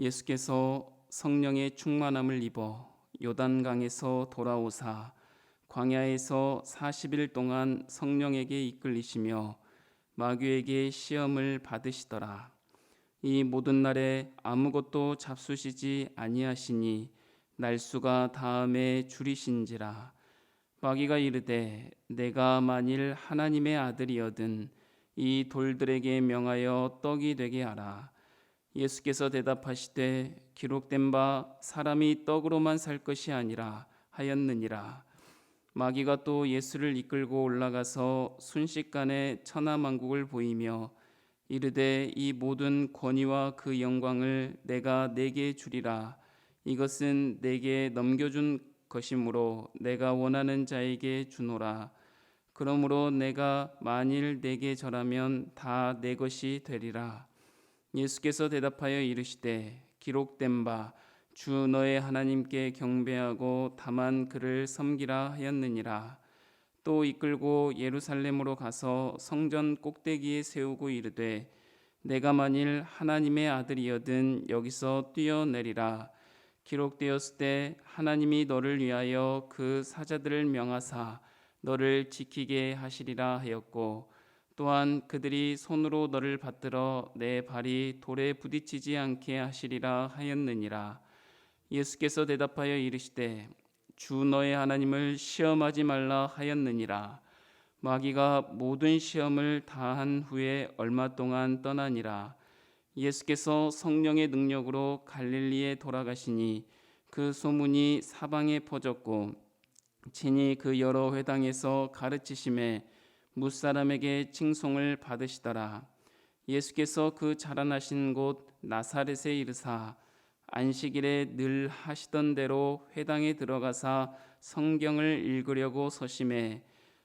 예수께서 성령의 충만함을 입어 요단강에서 돌아오사 광야에서 40일 동안 성령에게 이끌리시며 마귀에게 시험을 받으시더라. 이 모든 날에 아무것도 잡수시지 아니하시니 날수가 다음에 줄이신지라. 마귀가 이르되 내가 만일 하나님의 아들이거든 이 돌들에게 명하여 떡이 되게 하라. 예수께서 대답하시되 기록된 바 사람이 떡으로만 살 것이 아니라 하였느니라. 마귀가 또 예수를 이끌고 올라가서 순식간에 천하만국을 보이며 이르되 이 모든 권위와 그 영광을 내가 네게 주리라. 이것은 내게 넘겨준 것이므로 내가 원하는 자에게 주노라. 그러므로 내가 만일 내게 절하면 다 내 것이 되리라. 예수께서 대답하여 이르시되 기록된 바 주 너의 하나님께 경배하고 다만 그를 섬기라 하였느니라. 또 이끌고 예루살렘으로 가서 성전 꼭대기에 세우고 이르되 내가 만일 하나님의 아들이거든 여기서 뛰어내리라. 기록되었을 때 하나님이 너를 위하여 그 사자들을 명하사 너를 지키게 하시리라 하였고 또한 그들이 손으로 너를 받들어 내 발이 돌에 부딪히지 않게 하시리라 하였느니라. 예수께서 대답하여 이르시되 주 너의 하나님을 시험하지 말라 하였느니라. 마귀가 모든 시험을 다한 후에 얼마 동안 떠나니라. 예수께서 성령의 능력으로 갈릴리에 돌아가시니 그 소문이 사방에 퍼졌고 친히 그 여러 회당에서 가르치심에 무사람에게 칭송을 받으시더라. 예수께서 그 자라나신 곳 나사렛에 이르사 안식일에 늘 하시던 대로 회당에 들어가사 성경을 읽으려고 서심해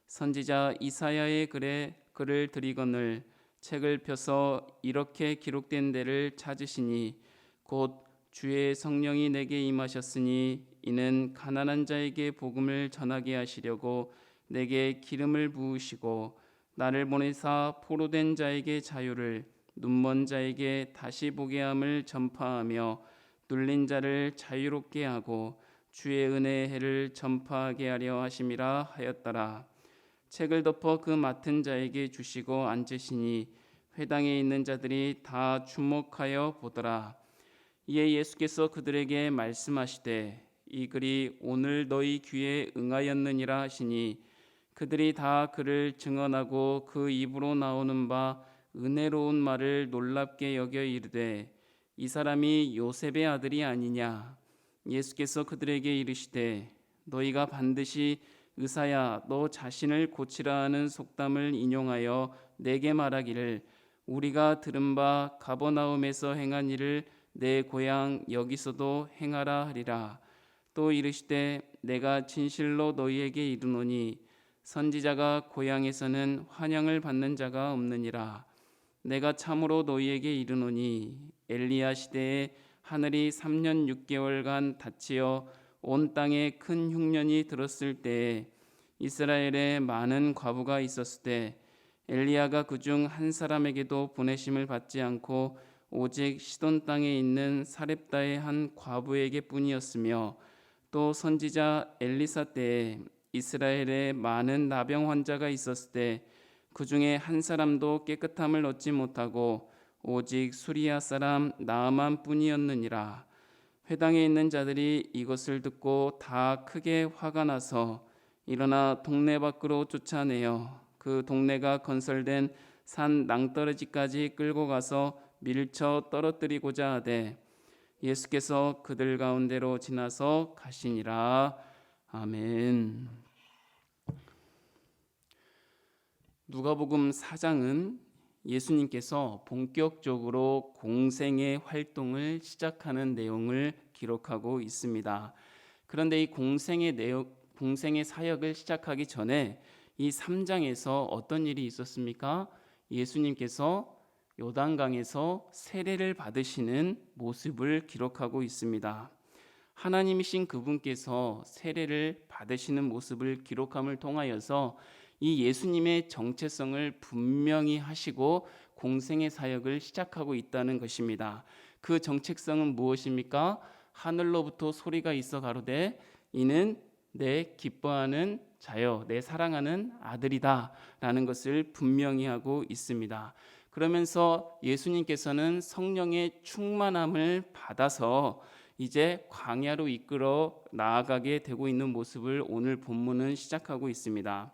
선지자 이사야의 글을 들이거늘 책을 펴서 이렇게 기록된 데를 찾으시니 곧 주의 성령이 내게 임하셨으니 이는 가난한 자에게 복음을 전하게 하시려고 내게 기름을 부으시고 나를 보내사 포로된 자에게 자유를 눈먼 자에게 다시 보게 함을 전파하며 눌린 자를 자유롭게 하고 주의 은혜의 해를 전파하게 하려 하심이라 하였더라. 책을 덮어 그 맡은 자에게 주시고 앉으시니 회당에 있는 자들이 다 주목하여 보더라. 이에 예수께서 그들에게 말씀하시되 이 글이 오늘 너희 귀에 응하였느니라 하시니 그들이 다 그를 증언하고 그 입으로 나오는 바 은혜로운 말을 놀랍게 여겨 이르되 이 사람이 요셉의 아들이 아니냐. 예수께서 그들에게 이르시되 너희가 반드시 의사야 너 자신을 고치라 하는 속담을 인용하여 내게 말하기를 우리가 들은 바 가버나움에서 행한 일을 내 고향 여기서도 행하라 하리라. 또 이르시되 내가 진실로 너희에게 이르노니 선지자가 고향에서는 환영을 받는 자가 없느니라. 내가 참으로 너희에게 이르노니 엘리야 시대에 하늘이 3년 6개월간 닫히어 온 땅에 큰 흉년이 들었을 때에 이스라엘에 많은 과부가 있었을 때 엘리야가 그중 한 사람에게도 보내심을 받지 않고 오직 시돈 땅에 있는 사렙다의 한 과부에게 뿐이었으며 또 선지자 엘리사 때에 이스라엘에 많은 나병 환자가 있었을 때 그 중에 한 사람도 깨끗함을 얻지 못하고 오직 수리아 사람 나아만 뿐이었느니라. 회당에 있는 자들이 이것을 듣고 다 크게 화가 나서 일어나 동네 밖으로 쫓아내어 그 동네가 건설된 산 낭떠러지까지 끌고 가서 밀쳐 떨어뜨리고자 하되 예수께서 그들 가운데로 지나서 가시니라. 아멘. 누가복음 4장은 예수님께서 본격적으로 공생의 활동을 시작하는 내용을 기록하고 있습니다. 그런데 이 공생의 사역을 시작하기 전에 이 3장에서 어떤 일이 있었습니까? 예수님께서 요단강에서 세례를 받으시는 모습을 기록하고 있습니다. 하나님이신 그분께서 세례를 받으시는 모습을 기록함을 통하여서 이 예수님의 정체성을 분명히 하시고 공생의 사역을 시작하고 있다는 것입니다. 그 정체성은 무엇입니까? 하늘로부터 소리가 있어 가로되 이는 내 기뻐하는 자여 내 사랑하는 아들이다 라는 것을 분명히 하고 있습니다. 그러면서 예수님께서는 성령의 충만함을 받아서 이제 광야로 이끌어 나아가게 되고 있는 모습을 오늘 본문은 시작하고 있습니다.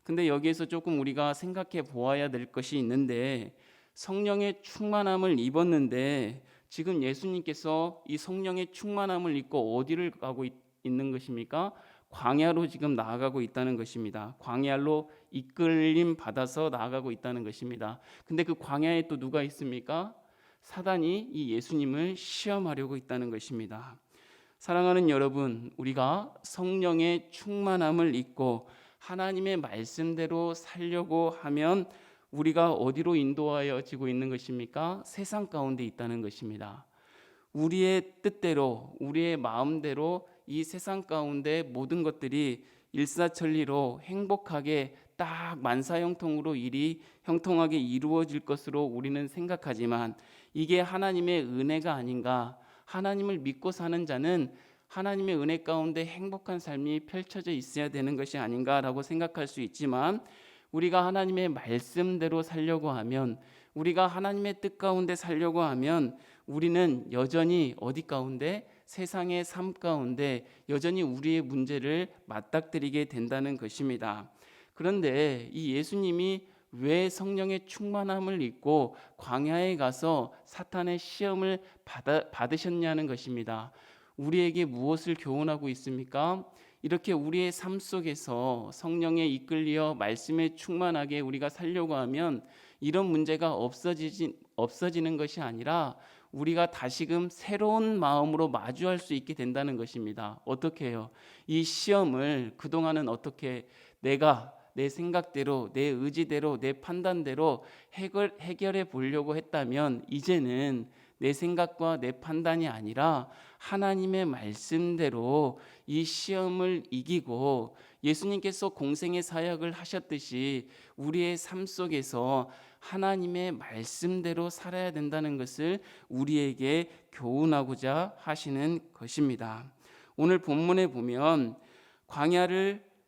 근데 여기에서 조금 우리가 생각해 보아야 될 것이 있는데, 성령의 충만함을 입었는데 지금 예수님께서 이 성령의 충만함을 입고 어디를 가고 있는 것입니까? 광야로 지금 나아가고 있다는 것입니다. 광야로 이끌림 받아서 나아가고 있다는 것입니다. 근데 그 광야에 또 누가 있습니까? 사단이 이 예수님을 시험하려고 있다는 것입니다. 사랑하는 여러분, 우리가 성령의 충만함을 입고 하나님의 말씀대로 살려고 하면 우리가 어디로 인도하여지고 있는 것입니까? 세상 가운데 있다는 것입니다. 우리의 뜻대로, 우리의 마음대로 이 세상 가운데 모든 것들이 일사천리로 행복하게 딱 만사형통으로 일이 형통하게 이루어질 것으로 우리는 생각하지만 이게 하나님의 은혜가 아닌가? 하나님을 믿고 사는 자는 하나님의 은혜 가운데 행복한 삶이 펼쳐져 있어야 되는 것이 아닌가라고 생각할 수 있지만, 우리가 하나님의 말씀대로 살려고 하면, 우리가 하나님의 뜻 가운데 살려고 하면 우리는 여전히 어디 가운데? 세상의 삶 가운데 여전히 우리의 문제를 맞닥뜨리게 된다는 것입니다. 그런데 이 예수님이 왜 성령의 충만함을 입고 광야에 가서 사탄의 시험을 받으셨냐는 것입니다. 우리에게 무엇을 교훈하고 있습니까? 이렇게 우리의 삶 속에서 성령에 이끌려 말씀에 충만하게 우리가 살려고 하면 이런 문제가 없어지는 것이 아니라 우리가 다시금 새로운 마음으로 마주할 수 있게 된다는 것입니다. 어떻게 해요? 이 시험을 그동안은 어떻게 내가 내 생각대로, 내 의지대로, 내 판단대로 해결해 보려고 했다면 이제는 내 생각과 내 판단이 아니라 하나님의 말씀대로 이 시험을 이기고 예수님께서 공생의 사역을 하셨듯이 우리의 삶 속에서 하나님의 말씀대로 살아야 된다는 것을 우리에게 교훈하고자 하시는 것입니다. 오늘 본문에 보면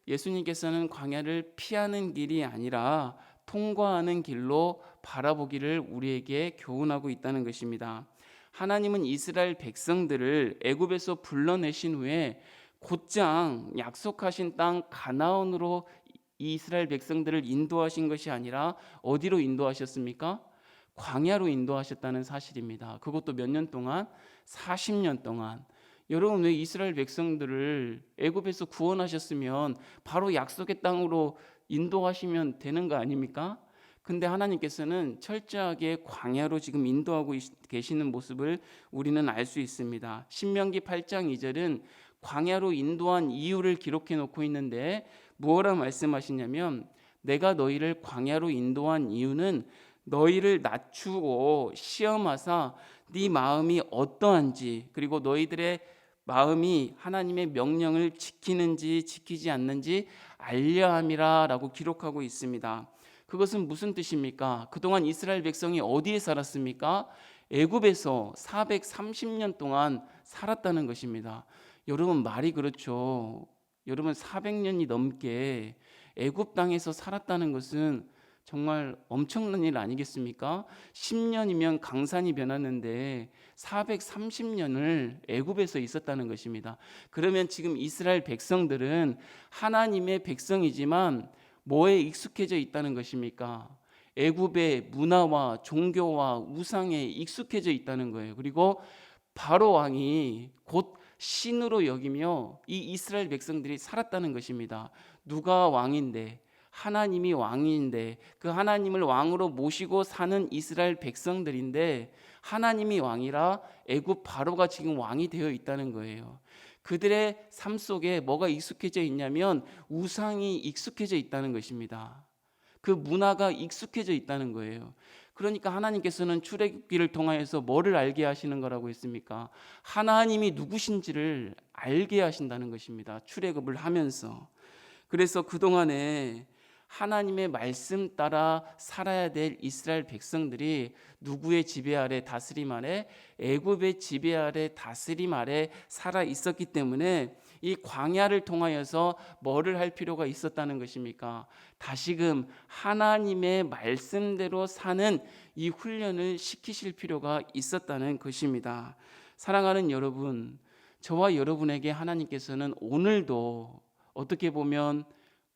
예수님께서는 광야를 피하는 길이 아니라 통과하는 길로 바라보기를 우리에게 교훈하고 있다는 것입니다. 하나님은 이스라엘 백성들을 애굽에서 불러내신 후에 곧장 약속하신 땅 가나안으로 이스라엘 백성들을 인도하신 것이 아니라 어디로 인도하셨습니까? 광야로 인도하셨다는 사실입니다. 그것도 몇 년 동안? 40년 동안. 여러분, 왜 이스라엘 백성들을 애굽에서 구원하셨으면 바로 약속의 땅으로 인도하시면 되는 거 아닙니까? 근데 하나님께서는 철저하게 광야로 지금 인도하고 계시는 모습을 우리는 알 수 있습니다. 신명기 8장 2절은 광야로 인도한 이유를 기록해 놓고 있는데 뭐라 말씀하시냐면, 내가 너희를 광야로 인도한 이유는 너희를 낮추고 시험하사 네 마음이 어떠한지, 그리고 너희들의 마음이 하나님의 명령을 지키는지 지키지 않는지 알려 함이라 라고 기록하고 있습니다. 그것은 무슨 뜻입니까? 그동안 이스라엘 백성이 어디에 살았습니까? 애굽에서 430년 동안 살았다는 것입니다. 여러분, 말이 그렇죠. 여러분, 400년이 넘게 애굽 땅에서 살았다는 것은 정말 엄청난 일 아니겠습니까? 10년이면 강산이 변하는데 430년을 애굽에서 있었다는 것입니다. 그러면 지금 이스라엘 백성들은 하나님의 백성이지만 뭐에 익숙해져 있다는 것입니까? 애굽의 문화와 종교와 우상에 익숙해져 있다는 거예요. 그리고 바로 왕이 곧 신으로 여기며 이 이스라엘 백성들이 살았다는 것입니다. 누가 왕인데? 하나님이 왕인데, 그 하나님을 왕으로 모시고 사는 이스라엘 백성들인데 하나님이 왕이라 애굽 바로가 지금 왕이 되어 있다는 거예요. 그들의 삶 속에 뭐가 익숙해져 있냐면 우상이 익숙해져 있다는 것입니다. 그 문화가 익숙해져 있다는 거예요. 그러니까 하나님께서는 출애굽기를 통하여서 뭐를 알게 하시는 거라고 했습니까? 하나님이 누구신지를 알게 하신다는 것입니다. 출애굽을 하면서. 그래서 그동안에 하나님의 말씀 따라 살아야 될 이스라엘 백성들이 누구의 지배 아래, 다스림 아래? 애굽의 지배 아래, 다스림 아래 살아 있었기 때문에 이 광야를 통하여서 뭐를 할 필요가 있었다는 것입니까? 다시금 하나님의 말씀대로 사는 이 훈련을 시키실 필요가 있었다는 것입니다. 사랑하는 여러분, 저와 여러분에게 하나님께서는 오늘도 어떻게 보면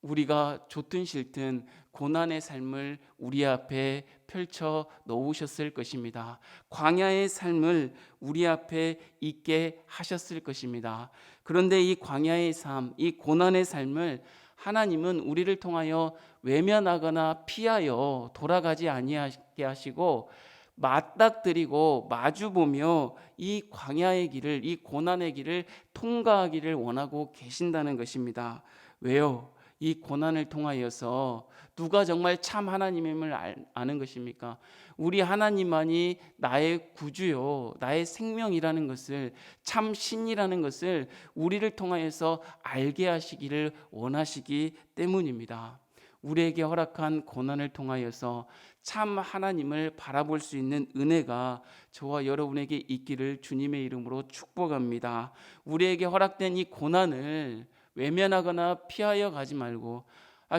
우리가 좋든 싫든 고난의 삶을 우리 앞에 펼쳐 놓으셨을 것입니다. 광야의 삶을 우리 앞에 있게 하셨을 것입니다. 그런데 이 광야의 삶, 이 고난의 삶을 하나님은 우리를 통하여 외면하거나 피하여 돌아가지 아니하게 하시고 맞닥뜨리고 마주보며 이 광야의 길을, 이 고난의 길을 통과하기를 원하고 계신다는 것입니다. 왜요? 이 고난을 통하여서 누가 정말 참 하나님임을 아는 것입니까? 우리 하나님만이 나의 구주요, 나의 생명이라는 것을, 참 신이라는 것을 우리를 통하여서 알게 하시기를 원하시기 때문입니다. 우리에게 허락한 고난을 통하여서 참 하나님을 바라볼 수 있는 은혜가 저와 여러분에게 있기를 주님의 이름으로 축복합니다. 우리에게 허락된 이 고난을 외면하거나 피하여 가지 말고,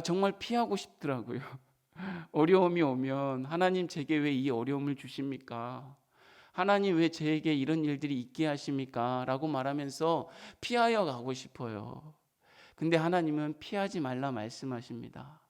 정말 피하고 싶더라고요. 어려움이 오면 하나님 제게 왜 이 어려움을 주십니까? 하나님 왜 저에게 이런 일들이 있게 하십니까? 라고 말하면서 피하여 가고 싶어요. 근데 하나님은 피하지 말라 말씀하십니다.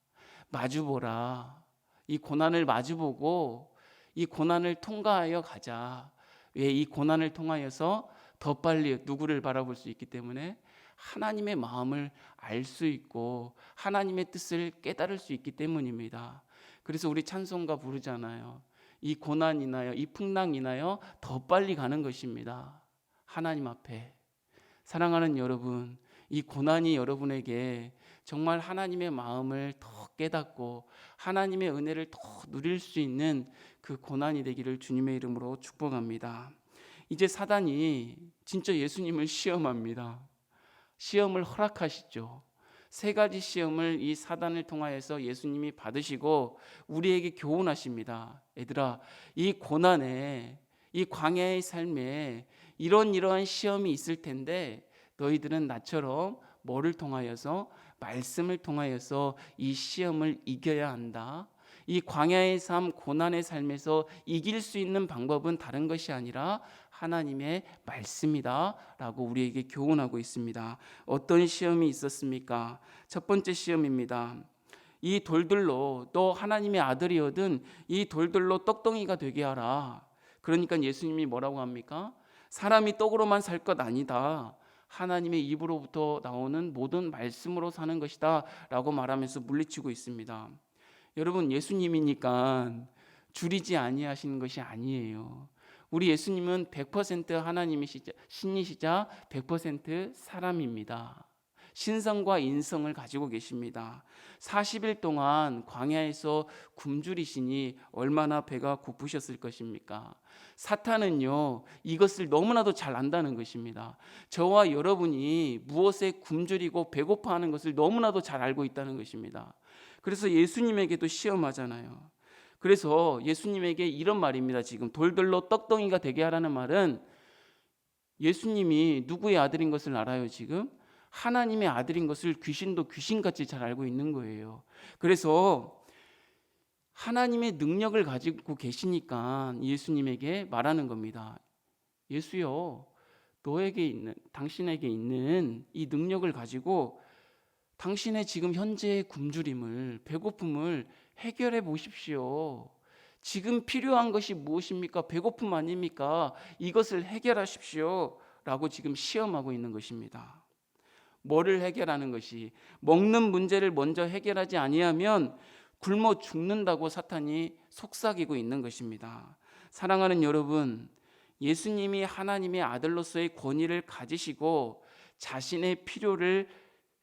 마주보라. 이 고난을 마주보고 이 고난을 통과하여 가자. 왜? 이 고난을 통하여서 더 빨리 누구를 바라볼 수 있기 때문에 하나님의 마음을 알 수 있고 하나님의 뜻을 깨달을 수 있기 때문입니다. 그래서 우리 찬송가 부르잖아요. 이 고난 인하여, 이 풍랑 인하여 더 빨리 가는 것입니다. 하나님 앞에. 사랑하는 여러분, 이 고난이 여러분에게 정말 하나님의 마음을 더 깨닫고 하나님의 은혜를 더 누릴 수 있는 그 고난이 되기를 주님의 이름으로 축복합니다. 이제 사단이 진짜 예수님을 시험합니다. 시험을 허락하시죠. 세 가지 시험을 이 사단을 통하여서 예수님이 받으시고 우리에게 교훈하십니다. 얘들아, 이 고난에, 이 광야의 삶에 이러한 시험이 있을 텐데 너희들은 나처럼 뭐를 통하여서? 말씀을 통하여서 이 시험을 이겨야 한다. 이 광야의 삶, 고난의 삶에서 이길 수 있는 방법은 다른 것이 아니라 하나님의 말씀이다 라고 우리에게 교훈하고 있습니다. 어떤 시험이 있었습니까? 첫 번째 시험입니다. 이 돌들로, 너 하나님의 아들이거든 이 돌들로 떡덩이가 되게 하라. 그러니까 예수님이 뭐라고 합니까? 사람이 떡으로만 살 것 아니다. 하나님의 입으로부터 나오는 모든 말씀으로 사는 것이다 라고 말하면서 물리치고 있습니다. 여러분, 예수님이니까 줄이지 아니하시는 것이 아니에요. 우리 예수님은 100% 하나님이시자, 신이시자 100% 사람입니다. 신성과 인성을 가지고 계십니다. 40일 동안 광야에서 굶주리시니 얼마나 배가 고프셨을 것입니까? 사탄은요, 이것을 너무나도 잘 안다는 것입니다. 저와 여러분이 무엇에 굶주리고 배고파하는 것을 너무나도 잘 알고 있다는 것입니다. 그래서 예수님에게도 시험하잖아요. 그래서 예수님에게 이런 말입니다. 지금 돌들로 떡덩이가 되게 하라는 말은 예수님이 누구의 아들인 것을 알아요. 지금 하나님의 아들인 것을 귀신도 귀신같이 잘 알고 있는 거예요. 그래서 하나님의 능력을 가지고 계시니까 예수님에게 말하는 겁니다. 예수요, 당신에게 있는 이 능력을 가지고 당신의 지금 현재의 굶주림을, 배고픔을 해결해 보십시오. 지금 필요한 것이 무엇입니까? 배고픔 아닙니까? 이것을 해결하십시오 라고 지금 시험하고 있는 것입니다. 뭐를 해결하는 것이? 먹는 문제를 먼저 해결하지 아니하면 굶어 죽는다고 사탄이 속삭이고 있는 것입니다. 사랑하는 여러분, 예수님이 하나님의 아들로서의 권위를 가지시고 자신의 필요를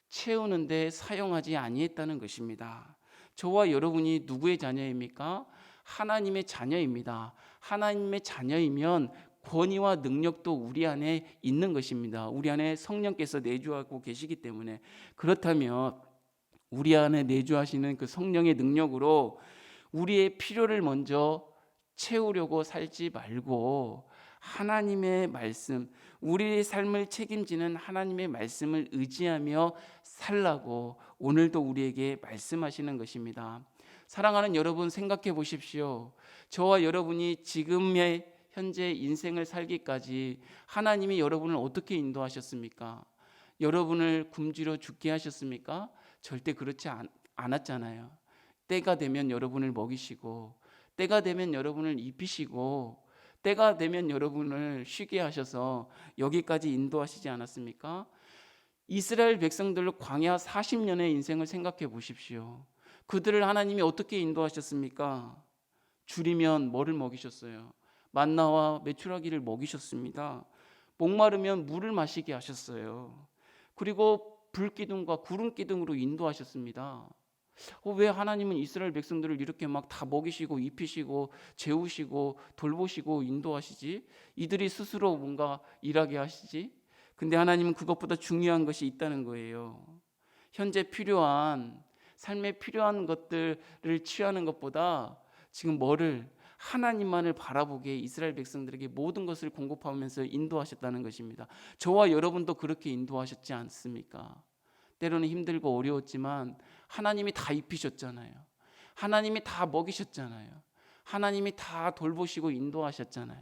채우는 데 사용하지 아니했다는 것입니다. 저와 여러분이 누구의 자녀입니까? 하나님의 자녀입니다. 하나님의 자녀이면 권위와 능력도 우리 안에 있는 것입니다. 우리 안에 성령께서 내주하고 계시기 때문에. 그렇다면 우리 안에 내주하시는 그 성령의 능력으로 우리의 필요를 먼저 채우려고 살지 말고 하나님의 말씀, 우리의 삶을 책임지는 하나님의 말씀을 의지하며 살라고 오늘도 우리에게 말씀하시는 것입니다. 사랑하는 여러분, 생각해 보십시오. 저와 여러분이 지금의 현재 인생을 살기까지 하나님이 여러분을 어떻게 인도하셨습니까? 여러분을 굶주려 죽게 하셨습니까? 절대 그렇지 않았잖아요. 때가 되면 여러분을 먹이시고, 때가 되면 여러분을 입히시고, 때가 되면 여러분을 쉬게 하셔서 여기까지 인도하시지 않았습니까? 이스라엘 백성들 광야 40년의 인생을 생각해 보십시오. 그들을 하나님이 어떻게 인도하셨습니까? 줄이면 뭐를 먹이셨어요? 만나와 메추라기를 먹이셨습니다. 목마르면 물을 마시게 하셨어요. 그리고 불기둥과 구름기둥으로 인도하셨습니다. 왜 하나님은 이스라엘 백성들을 이렇게 막 다 먹이시고 입히시고 재우시고 돌보시고 인도하시지? 이들이 스스로 뭔가 일하게 하시지? 근데 하나님은 그것보다 중요한 것이 있다는 거예요. 현재 필요한, 삶에 필요한 것들을 취하는 것보다 지금 뭐를, 하나님만을 바라보게 이스라엘 백성들에게 모든 것을 공급하면서 인도하셨다는 것입니다. 저와 여러분도 그렇게 인도하셨지 않습니까? 때로는 힘들고 어려웠지만 하나님이 다 입히셨잖아요. 하나님이 다 먹이셨잖아요. 하나님이 다 돌보시고 인도하셨잖아요.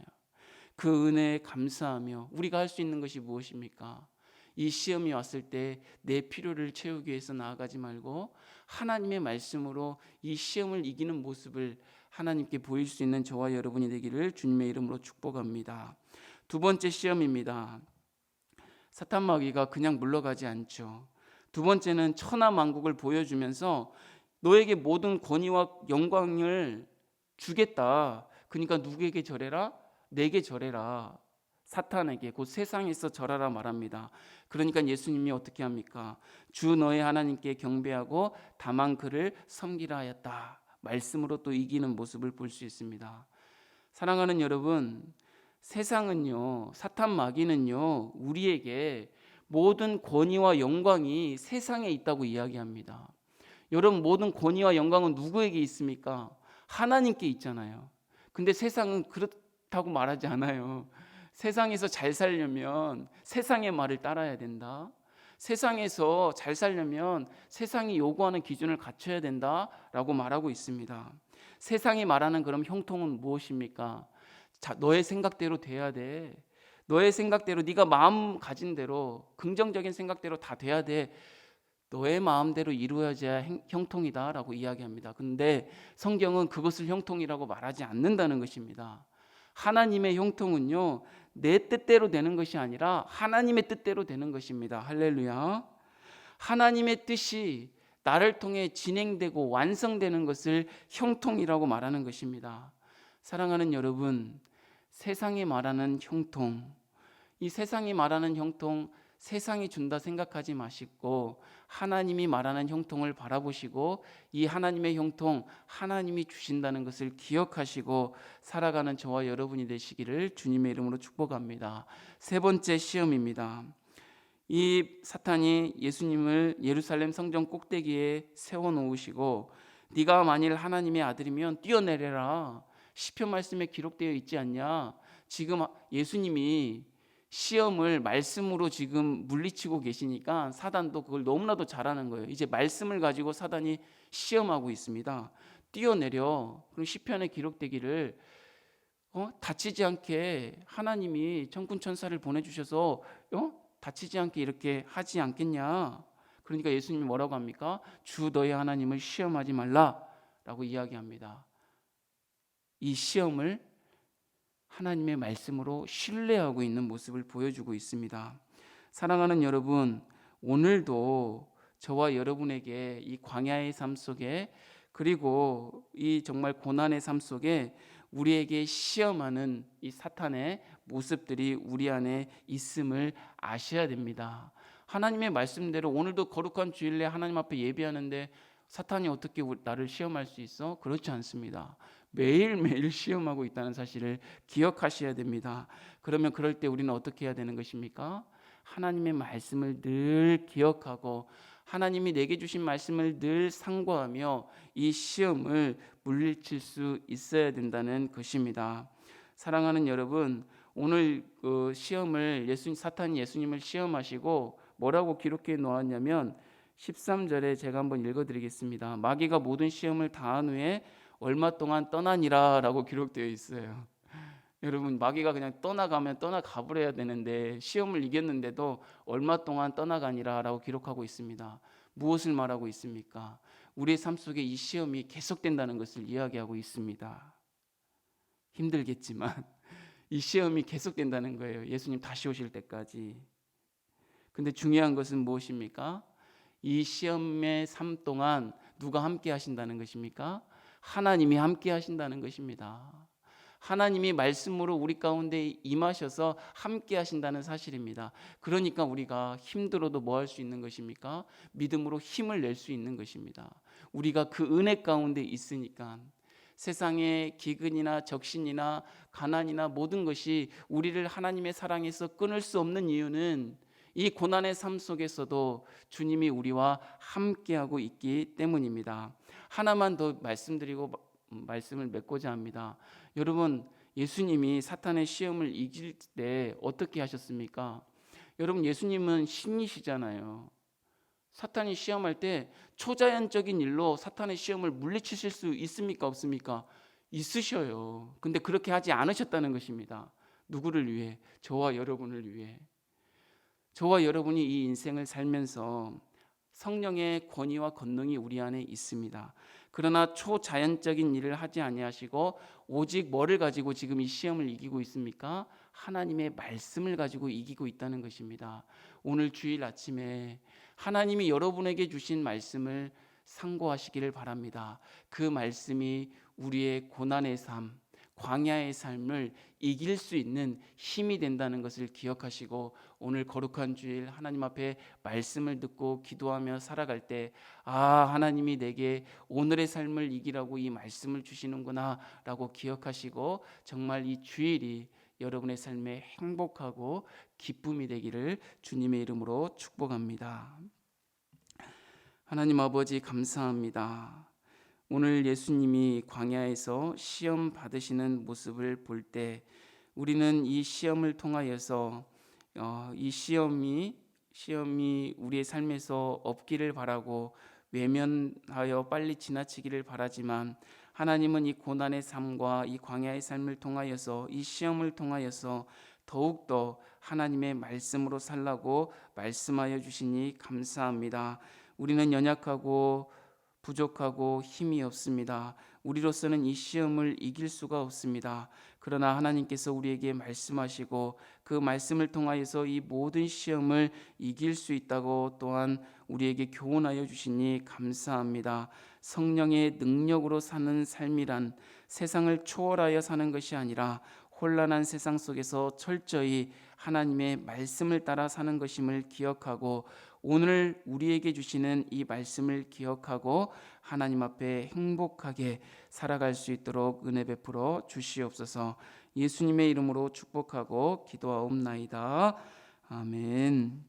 그 은혜에 감사하며 우리가 할 수 있는 것이 무엇입니까? 이 시험이 왔을 때 내 필요를 채우기 위해서 나아가지 말고 하나님의 말씀으로 이 시험을 이기는 모습을 하나님께 보일 수 있는 저와 여러분이 되기를 주님의 이름으로 축복합니다. 두 번째 시험입니다. 사탄 마귀가 그냥 물러가지 않죠. 두 번째는 천하만국을 보여주면서 너에게 모든 권위와 영광을 주겠다. 그러니까 누구에게 절해라? 내게 절해라. 사탄에게, 곧 세상에서 절하라 말합니다. 그러니까 예수님이 어떻게 합니까? 주 너의 하나님께 경배하고 다만 그를 섬기라 하였다. 말씀으로 또 이기는 모습을 볼 수 있습니다. 사랑하는 여러분, 세상은요, 사탄 마귀는요, 우리에게 모든 권위와 영광이 세상에 있다고 이야기합니다. 여러분, 모든 권위와 영광은 누구에게 있습니까? 하나님께 있잖아요. 근데 세상은 그렇다고 말하지 않아요. 세상에서 잘 살려면 세상의 말을 따라야 된다. 세상에서 잘 살려면 세상이 요구하는 기준을 갖춰야 된다라고 말하고 있습니다. 세상이 말하는 그럼 형통은 무엇입니까? 자, 너의 생각대로 돼야 돼. 너의 생각대로, 네가 마음 가진 대로, 긍정적인 생각대로 다 돼야 돼. 너의 마음대로 이루어져야 형통이다라고 이야기합니다. 근데 성경은 그것을 형통이라고 말하지 않는다는 것입니다. 하나님의 형통은요, 내 뜻대로 되는 것이 아니라 하나님의 뜻대로 되는 것입니다. 할렐루야. 하나님의 뜻이 나를 통해 진행되고 완성되는 것을 형통이라고 말하는 것입니다. 사랑하는 여러분, 세상이 말하는 형통, 이 세상이 말하는 형통, 세상이 준다 생각하지 마시고 하나님이 말하는 형통을 바라보시고 이 하나님의 형통, 하나님이 주신다는 것을 기억하시고 살아가는 저와 여러분이 되시기를 주님의 이름으로 축복합니다. 세 번째 시험입니다. 이 사탄이 예수님을 예루살렘 성전 꼭대기에 세워놓으시고 네가 만일 하나님의 아들이면 뛰어내려라. 시편 말씀에 기록되어 있지 않냐? 지금 예수님이 시험을 말씀으로 지금 물리치고 계시니까 사단도 그걸 너무나도 잘하는 거예요. 이제 말씀을 가지고 사단이 시험하고 있습니다. 뛰어내려. 그럼 시편에 기록되기를 다치지 않게 하나님이 천군 천사를 보내주셔서 다치지 않게 이렇게 하지 않겠냐. 그러니까 예수님이 뭐라고 합니까? 주 너의 하나님을 시험하지 말라라고 이야기합니다. 이 시험을 하나님의 말씀으로 신뢰하고 있는 모습을 보여주고 있습니다. 사랑하는 여러분, 오늘도 저와 여러분에게 이 광야의 삶 속에 그리고 이 정말 고난의 삶 속에 우리에게 시험하는 이 사탄의 모습들이 우리 안에 있음을 아셔야 됩니다. 하나님의 말씀대로 오늘도 거룩한 주일에 하나님 앞에 예배하는데 사탄이 어떻게 나를 시험할 수 있어? 그렇지 않습니다. 매일매일 시험하고 있다는 사실을 기억하셔야 됩니다. 그러면 그럴 때 우리는 어떻게 해야 되는 것입니까? 하나님의 말씀을 늘 기억하고 하나님이 내게 주신 말씀을 늘 상고하며 이 시험을 물리칠 수 있어야 된다는 것입니다. 사랑하는 여러분, 오늘 시험을 사탄이 예수님을 시험하시고 뭐라고 기록해 놓았냐면 13절에 제가 한번 읽어드리겠습니다. 마귀가 모든 시험을 다한 후에 얼마 동안 떠나니라 라고 기록되어 있어요. 여러분, 마귀가 그냥 떠나가면 떠나가 버려야 되는데 시험을 이겼는데도 얼마 동안 떠나가니라 라고 기록하고 있습니다. 무엇을 말하고 있습니까? 우리의 삶 속에 이 시험이 계속된다는 것을 이야기하고 있습니다. 힘들겠지만 이 시험이 계속된다는 거예요. 예수님 다시 오실 때까지. 근데 중요한 것은 무엇입니까? 이 시험의 삶 동안 누가 함께 하신다는 것입니까? 하나님이 함께 하신다는 것입니다. 하나님이 말씀으로 우리 가운데 임하셔서 함께 하신다는 사실입니다. 그러니까 우리가 힘들어도 뭐 할 수 있는 것입니까? 믿음으로 힘을 낼 수 있는 것입니다. 우리가 그 은혜 가운데 있으니까 세상의 기근이나 적신이나 가난이나 모든 것이 우리를 하나님의 사랑에서 끊을 수 없는 이유는 이 고난의 삶 속에서도 주님이 우리와 함께하고 있기 때문입니다. 하나만 더 말씀드리고 말씀을 맺고자 합니다. 여러분, 예수님이 사탄의 시험을 이길 때 어떻게 하셨습니까? 여러분, 예수님은 신이시잖아요. 사탄이 시험할 때 초자연적인 일로 사탄의 시험을 물리치실 수 있습니까? 없습니까? 있으셔요. 근데 그렇게 하지 않으셨다는 것입니다. 누구를 위해? 저와 여러분을 위해. 저와 여러분이 이 인생을 살면서 성령의 권위와 권능이 우리 안에 있습니다. 그러나 초자연적인 일을 하지 아니하시고 오직 뭐를 가지고 지금 이 시험을 이기고 있습니까? 하나님의 말씀을 가지고 이기고 있다는 것입니다. 오늘 주일 아침에 하나님이 여러분에게 주신 말씀을 상고하시기를 바랍니다. 그 말씀이 우리의 고난의 삶, 광야의 삶을 이길 수 있는 힘이 된다는 것을 기억하시고 오늘 거룩한 주일 하나님 앞에 말씀을 듣고 기도하며 살아갈 때 하나님이 내게 오늘의 삶을 이기라고 이 말씀을 주시는구나 라고 기억하시고 정말 이 주일이 여러분의 삶에 행복하고 기쁨이 되기를 주님의 이름으로 축복합니다. 하나님 아버지, 감사합니다. 오늘 예수님이 광야에서 시험 받으시는 모습을 볼 때 우리는 이 시험을 통하여서 이 시험이 우리의 삶에서 없기를 바라고 외면하여 빨리 지나치기를 바라지만 하나님은 이 고난의 삶과 이 광야의 삶을 통하여서 이 시험을 통하여서 더욱더 하나님의 말씀으로 살라고 말씀하여 주시니 감사합니다. 우리는 연약하고 부족하고 힘이 없습니다. 우리로서는 이 시험을 이길 수가 없습니다. 그러나 하나님께서 우리에게 말씀하시고 그 말씀을 통하여서 이 모든 시험을 이길 수 있다고 또한 우리에게 교훈하여 주시니 감사합니다. 성령의 능력으로 사는 삶이란 세상을 초월하여 사는 것이 아니라 혼란한 세상 속에서 철저히 하나님의 말씀을 따라 사는 것임을 기억하고 오늘 우리에게 주시는 이 말씀을 기억하고 하나님 앞에 행복하게 살아갈 수 있도록 은혜 베풀어 주시옵소서. 예수님의 이름으로 축복하고 기도하옵나이다. 아멘.